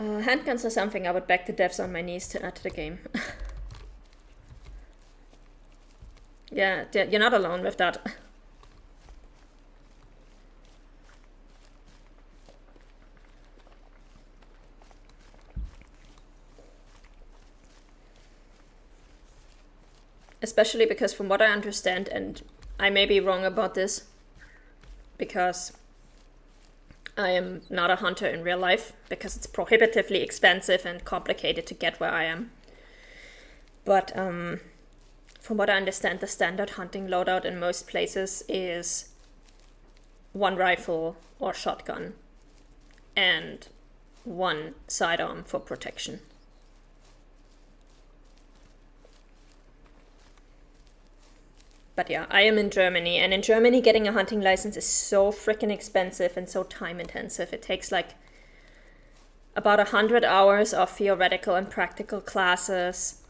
Handguns are something I would beg the devs on my knees to add to the game. Yeah, you're not alone with that. Especially because from what I understand, and I may be wrong about this, because I am not a hunter in real life, because it's prohibitively expensive and complicated to get where I am. But from what I understand, the standard hunting loadout in most places is one rifle or shotgun and one sidearm for protection. But yeah, I am in Germany, and in Germany getting a hunting license is so freaking expensive and so time intensive. It takes like about 100 hours of theoretical and practical classes.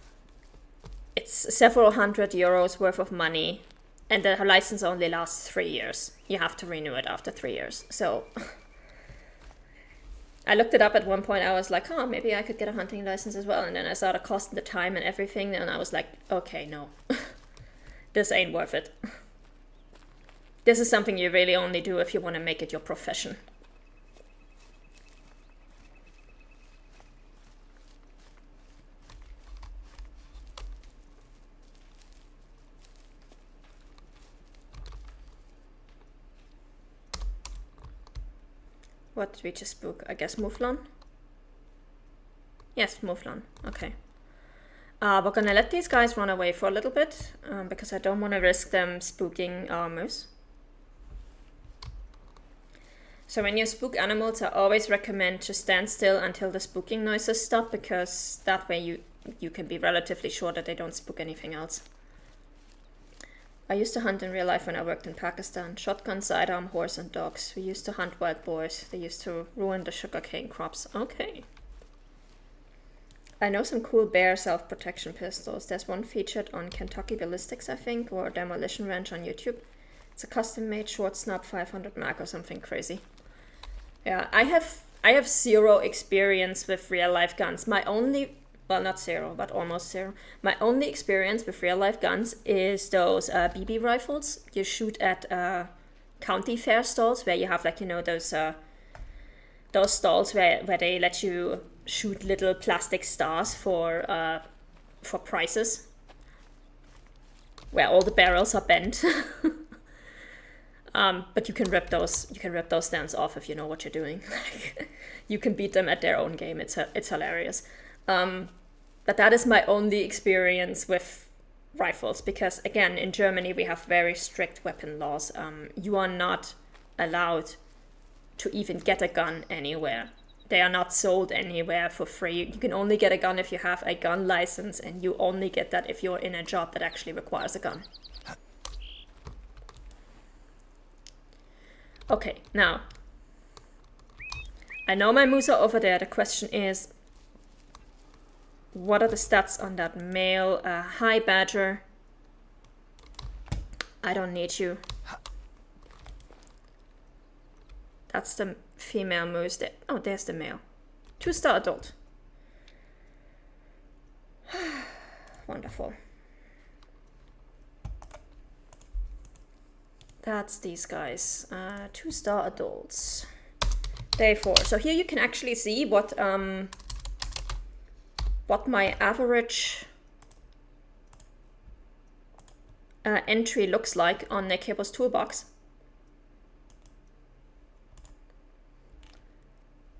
It's several €100 worth of money, and the license only lasts 3 years. You have to renew it after 3 years. So I looked it up at one point. I was like, oh, maybe I could get a hunting license as well. And then I saw the cost and the time and everything, and I was like, okay, no. This ain't worth it. This is something you really only do if you want to make it your profession. What did we just spook? I guess Mouflon? Yes, Mouflon. Okay. We're gonna let these guys run away for a little bit, because I don't want to risk them spooking our moose. So when you spook animals, I always recommend to stand still until the spooking noises stop, because that way you can be relatively sure that they don't spook anything else. I used to hunt in real life when I worked in Pakistan. Shotgun, sidearm, horse, and dogs. We used to hunt wild boars. They used to ruin the sugarcane crops. Okay. I know some cool bear self-protection pistols. There's one featured on Kentucky Ballistics, I think, or Demolition Ranch on YouTube. It's a custom-made short snub 500 mag or something crazy. Yeah, I have zero experience with real-life guns. My only, well, not zero, but almost zero. My only experience with real-life guns is those BB rifles you shoot at county fair stalls, where you have, like, you know, those stalls where they let you shoot little plastic stars for prizes, where all the barrels are bent. But you can rip those stands off if you know what you're doing. You can beat them at their own game. It's hilarious. But that is my only experience with rifles, because again, in Germany we have very strict weapon laws. You are not allowed to even get a gun anywhere. They are not sold anywhere for free. You can only get a gun if you have a gun license, and you only get that if you're in a job that actually requires a gun. Okay, now, I know my moose are over there. The question is, what are the stats on that male? Hi, Badger. I don't need you. That's the female moose. Oh, there's the male. 2-star adult. Wonderful. That's these guys. 2-star adults. Day 4. So here you can actually see what my average entry looks like on Nekepo's toolbox.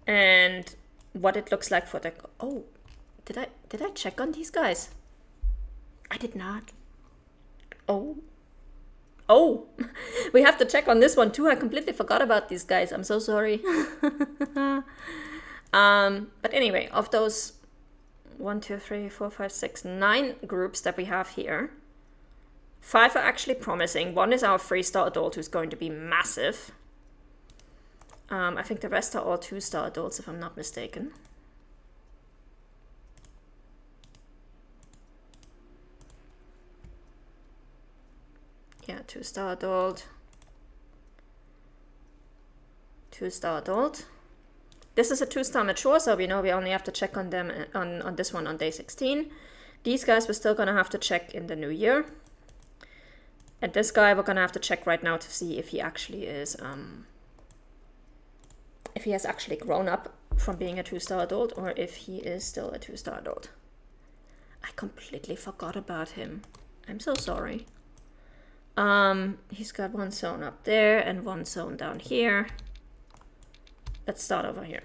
And what it looks like for the... Oh, did I check on these guys? I did not. Oh, we have to check on this one too. I completely forgot about these guys. I'm so sorry. But anyway, of those 1, 2, 3, 4, 5, 6, 9 groups that we have here, 5 are actually promising. 1 is our 3-star adult, who's going to be massive. I think the rest are all 2-star adults, if I'm not mistaken. Yeah, 2-star adult. 2-star adult. This is a 2-star mature, so we know we only have to check on them on this one on day 16. These guys we're still gonna have to check in the new year. And this guy we're gonna have to check right now to see if he actually is, if he has actually grown up from being a 2-star adult or if he is still a 2-star adult. I completely forgot about him. I'm so sorry. He's got one zone up there and one zone down here. Let's start over here.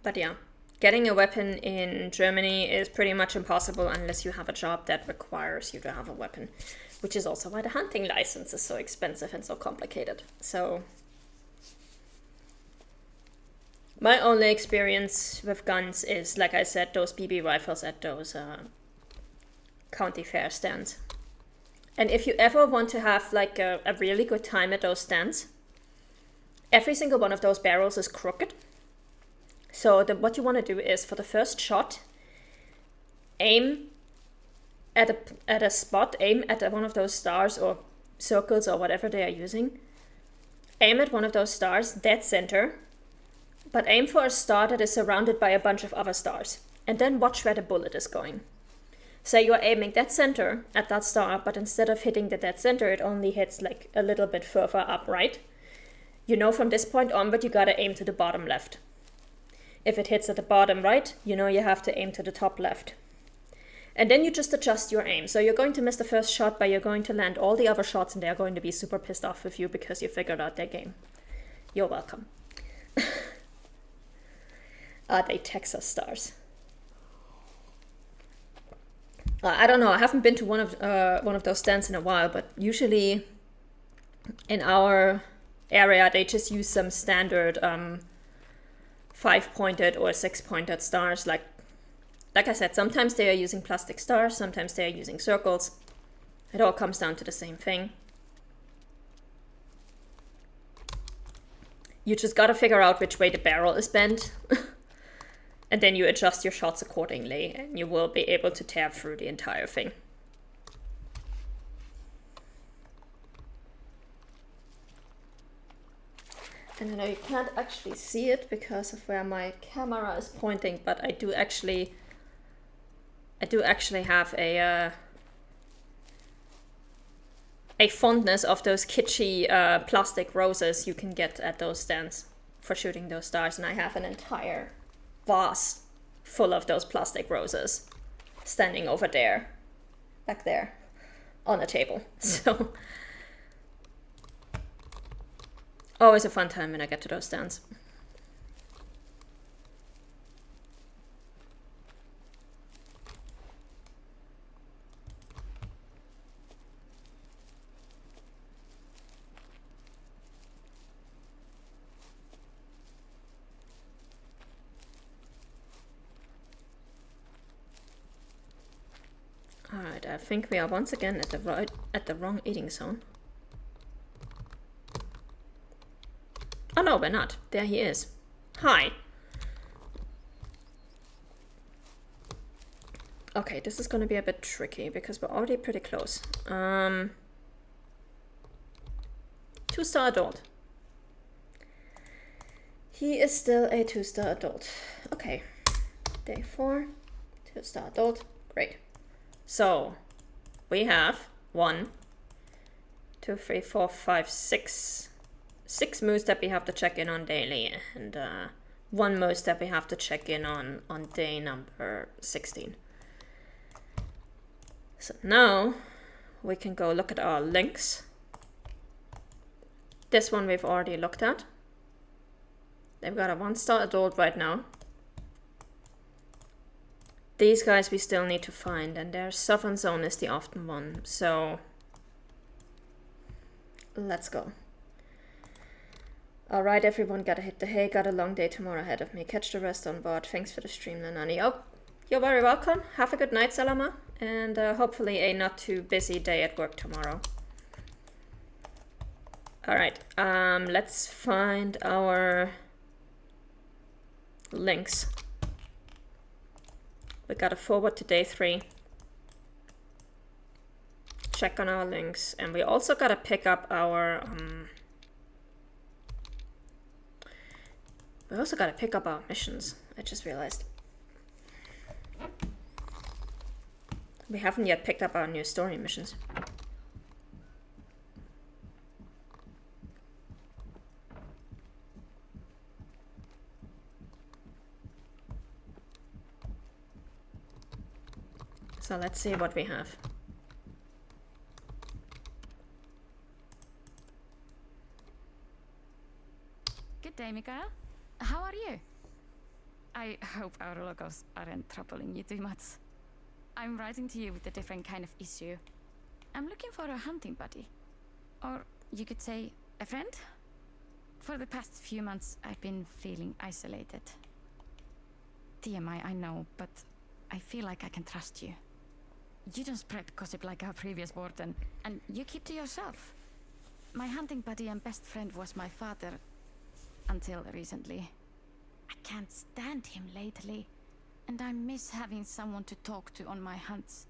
But yeah, getting a weapon in Germany is pretty much impossible unless you have a job that requires you to have a weapon, which is also why the hunting license is so expensive and so complicated. So my only experience with guns is, like I said, those BB rifles at those county fair stands. And if you ever want to have like a really good time at those stands, every single one of those barrels is crooked. So what you want to do is, for the first shot, aim at a spot, aim at one of those stars or circles or whatever they are using. Aim at one of those stars, dead center, but aim for a star that is surrounded by a bunch of other stars. And then watch where the bullet is going. Say you're aiming dead center at that star, but instead of hitting the dead center, it only hits like a little bit further up right. You know from this point onward, you gotta aim to the bottom left. If it hits at the bottom right, you know you have to aim to the top left. And then you just adjust your aim. So you're going to miss the first shot, but you're going to land all the other shots and they're going to be super pissed off with you because you figured out their game. You're welcome. Are they Texas stars? I don't know, I haven't been to one of those stands in a while, but usually in our area they just use some standard 5-pointed or 6-pointed stars. Like I said, sometimes they are using plastic stars, sometimes they are using circles. It all comes down to the same thing. You just gotta figure out which way the barrel is bent. And then you adjust your shots accordingly and you will be able to tear through the entire thing. And I know you can't actually see it because of where my camera is pointing, but I do actually have a fondness of those kitschy plastic roses you can get at those stands for shooting those stars, and I have an entire vase full of those plastic roses standing over there, back there, on a table. So always a fun time when I get to those stands. Alright, I think we are once again at the wrong eating zone. Oh no, we're not. There he is. Hi. Okay, this is gonna be a bit tricky because we're already pretty close. 2-star adult. He is still a 2-star adult. Okay. Day 4, 2-star adult. Great. So we have 1, 2, 3, 4, 5, 6 moves that we have to check in on daily, and 1 move that we have to check in on day number 16. So now we can go look at our links. This one we've already looked at. They've got a 1-star adult right now. These guys we still need to find, and their southern zone is the often one, so let's go. Alright everyone, gotta hit the hay, got a long day tomorrow ahead of me. Catch the rest on board. Thanks for the stream, Nanani. Oh, you're very welcome. Have a good night, Salama, and hopefully a not too busy day at work tomorrow. Alright, let's find our links. We gotta forward to day 3. Check on our links, and we also gotta pick up our we also gotta pick up our missions. I just realized we haven't yet picked up our new story missions. So let's see what we have. Good day, Mikael. How are you? I hope our logos aren't troubling you too much. I'm writing to you with a different kind of issue. I'm looking for a hunting buddy. Or you could say, a friend? For the past few months, I've been feeling isolated. TMI, I know, but I feel like I can trust you. You don't spread gossip like our previous warden, and you keep to yourself. My hunting buddy and best friend was my father, until recently. I can't stand him lately, and I miss having someone to talk to on my hunts.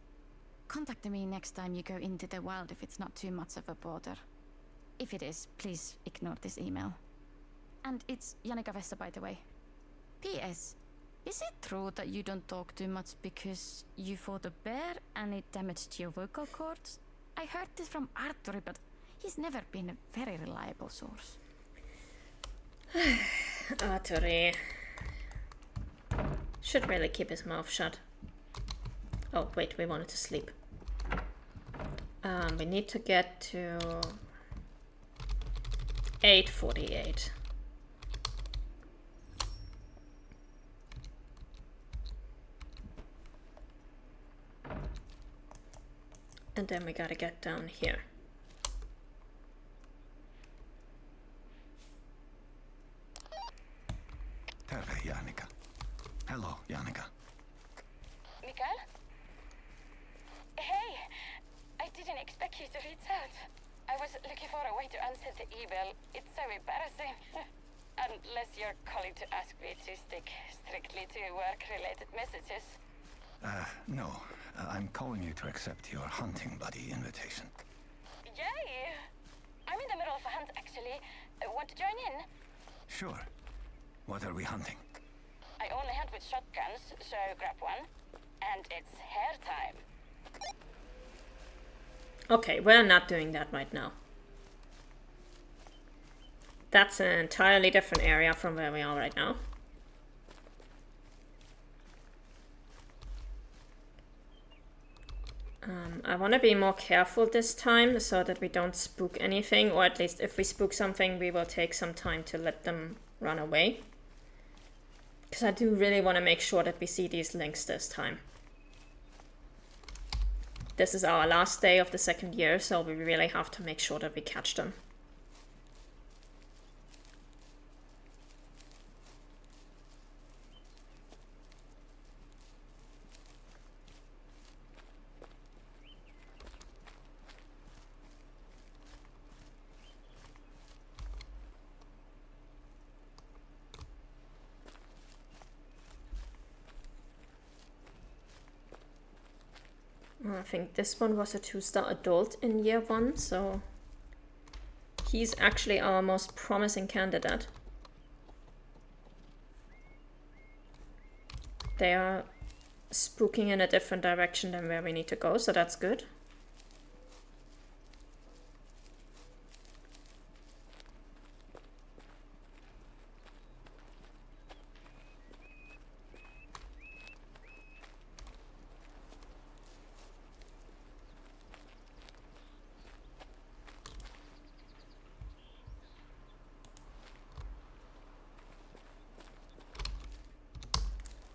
Contact me next time you go into the wild if it's not too much of a bother. If it is, please ignore this email. And it's Jannika Vessa, by the way. P.S. Is it true that you don't talk too much because you fought a bear and it damaged your vocal cords? I heard this from Arturi, but he's never been a very reliable source. Arturi should really keep his mouth shut. Oh wait, we wanted to sleep. We need to get to 8:48. And then we gotta get down here. Terve, Jannika. Hello, Jannika. Mikael? Hey! I didn't expect you to reach out. I was looking for a way to answer the email. It's so embarrassing. Unless you're calling to ask me to stick strictly to work-related messages. No. I'm calling you to accept your hunting buddy invitation. Yay! I'm in the middle of a hunt, actually. Want to join in? Sure. What are we hunting? I only hunt with shotguns, so grab one. And it's hair time. Okay, we're not doing that right now. That's an entirely different area from where we are right now. I want to be more careful this time so that we don't spook anything, or at least if we spook something, we will take some time to let them run away. Because I do really want to make sure that we see these links this time. This is our last day of the second year, so we really have to make sure that we catch them. I think this one was a 2-star adult in year 1, so he's actually our most promising candidate. They are spooking in a different direction than where we need to go, so that's good.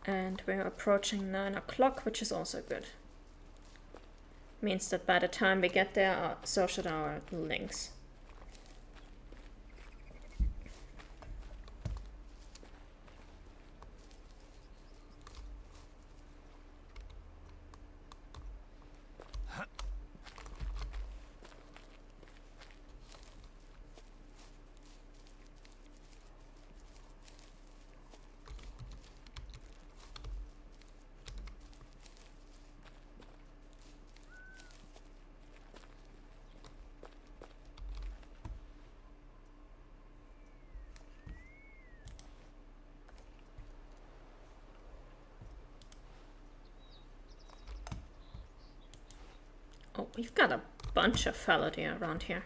And we're approaching 9 o'clock, which is also good. Means that by the time we get there, so should our links. We've got a bunch of fallow deer around here.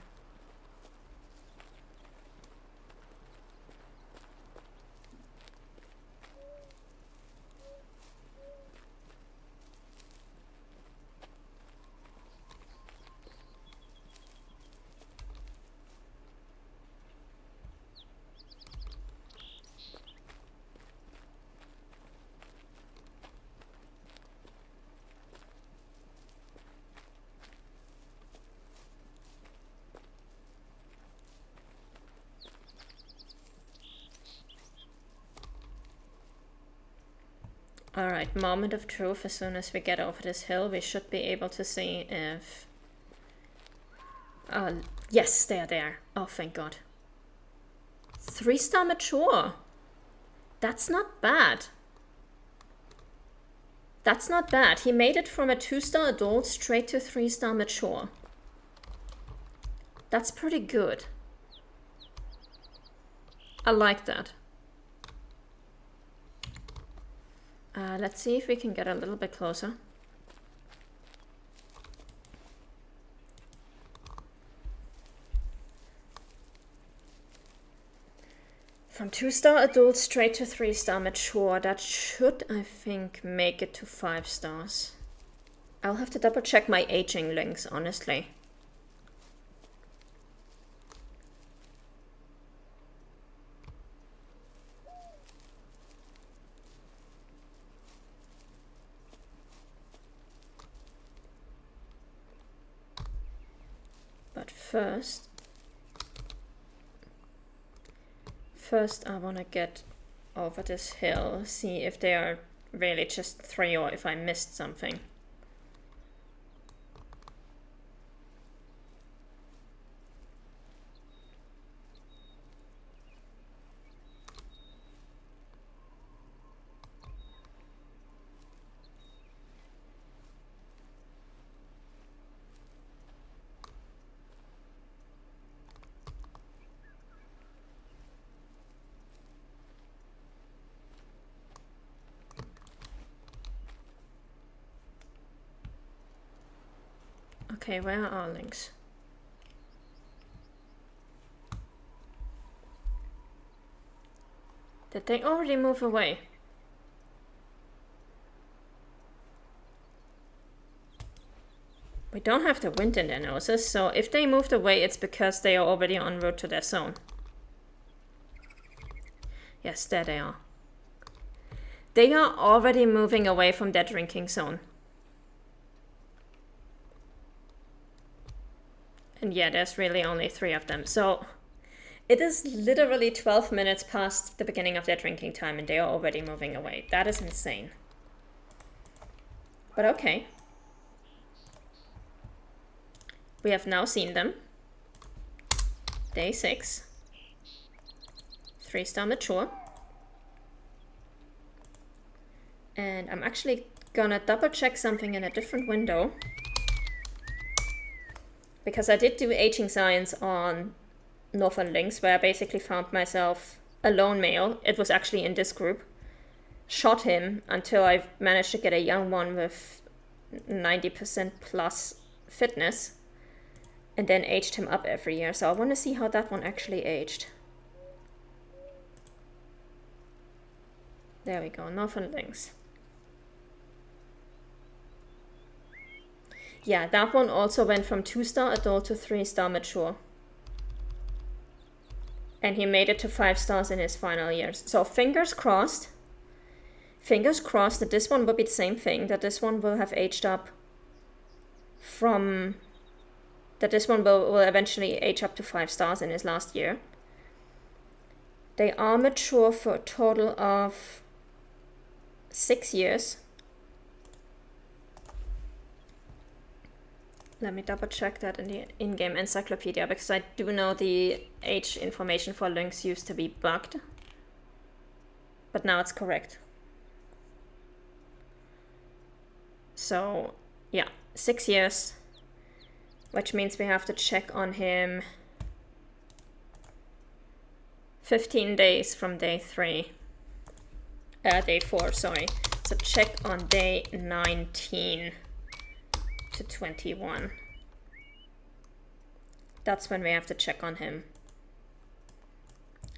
Alright, moment of truth. As soon as we get over this hill, we should be able to see if... yes, they are there. Oh, thank God. 3-star mature. That's not bad. That's not bad. He made it from a 2-star adult straight to 3-star mature. That's pretty good. I like that. Let's see if we can get a little bit closer. From 2-star adult straight to 3-star mature. That should, I think, make it to 5 stars. I'll have to double check my aging links, honestly. But first I want to get over this hill, see if they are really just 3 or if I missed something. Okay, where are our links? Did they already move away? We don't have the wind in their noses, so if they moved away, it's because they are already en route to their zone. Yes, there they are. They are already moving away from their drinking zone. And yeah, there's really only 3 of them. So it is literally 12 minutes past the beginning of their drinking time and they are already moving away. That is insane. But okay. We have now seen them. Day 6. 3-star mature. And I'm actually gonna double check something in a different window. Because I did do aging science on Northern Lynx, where I basically found myself a lone male. It was actually in this group. Shot him until I managed to get a young one with 90% plus fitness. And then aged him up every year. So I want to see how that one actually aged. There we go, Northern Lynx. Yeah, that one also went from 2-star adult to 3-star mature. And he made it to 5 stars in his final years. So fingers crossed. Fingers crossed that this one will be the same thing. That this one will have aged up from... That this one will eventually age up to 5 stars in his last year. They are mature for a total of 6 years. Let me double check that in the in-game encyclopedia, because I do know the age information for lynx used to be bugged. But now it's correct. So, yeah, 6 years. Which means we have to check on him 15 days from day 3. Day 4, sorry. So check on day 19 to 21. That's when we have to check on him.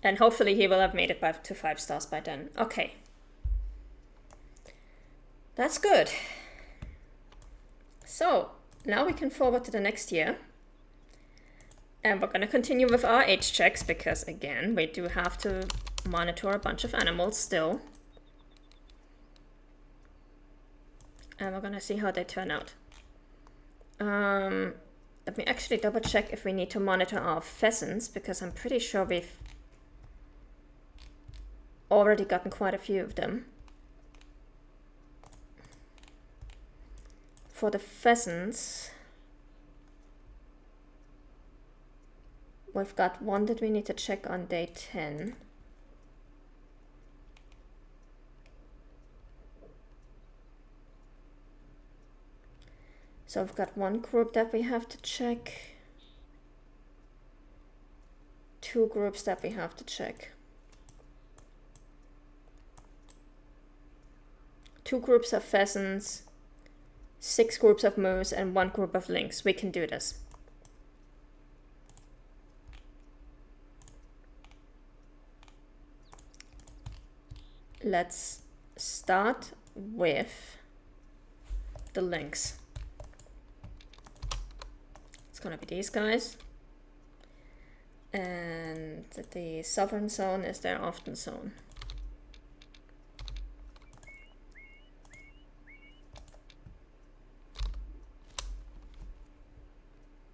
And hopefully he will have made it to 5 stars by then. Okay. That's good. So, now we can forward to the next year. And we're going to continue with our age checks because, again, we do have to monitor a bunch of animals still. And we're going to see how they turn out. Let me actually double check if we need to monitor our pheasants, because I'm pretty sure we've already gotten quite a few of them. For the pheasants, we've got one that we need to check on day 10. So we've got one group that we have to check. 2 groups that we have to check. 2 groups of pheasants, 6 groups of moose, and 1 group of lynx. We can do this. Let's start with the lynx. It's gonna be these guys. And the southern zone is their often zone.